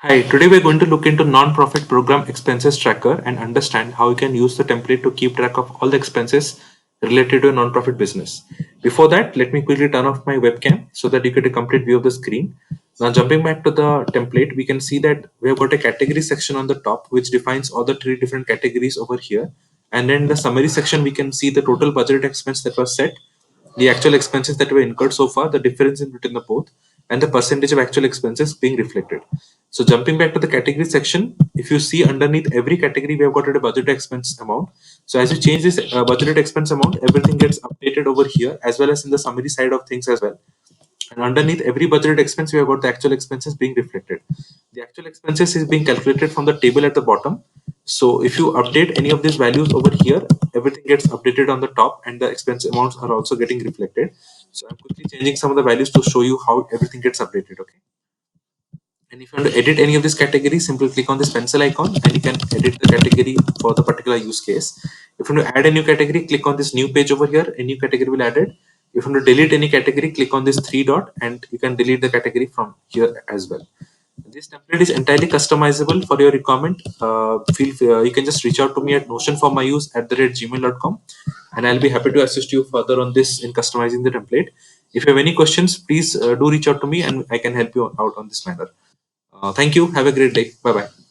Hi, today we're going to look into non-profit program expenses tracker and understand how you can use the template to keep track of all the expenses related to a non-profit business. Before that, let me quickly turn off my webcam so that you get a complete view of the screen. Now jumping back to the template, we can see that we have got a category section on the top which defines all the three different categories over here. And then in the summary section, we can see the total budget expense that was set, the actual expenses that were incurred so far, the difference in between the both, and the percentage of actual expenses being reflected. So jumping back to the category section, if you see underneath every category, we have got a budget expense amount. So as you change this budgeted expense amount, everything gets updated over here as well as in the summary side of things as well. And underneath every budgeted expense, we have got the actual expenses being reflected. The actual expenses is being calculated from the table at the bottom. So if you update any of these values over here, everything gets updated on the top and the expense amounts are also getting reflected. So I'm quickly changing some of the values to show you how everything gets updated. Okay. And if you want to edit any of these categories, simply click on this pencil icon and you can edit the category for the particular use case. If you want to add a new category, click on this new page over here. A new category will added. If you want to delete any category, click on this three dot and you can delete the category from here as well. This template is entirely customizable for your requirement. You can just reach out to me at notionformyuse@gmail.com and I'll be happy to assist you further on this in customizing the template. If you have any questions, please do reach out to me and I can help you out on this matter. Thank you. Have a great day. Bye bye.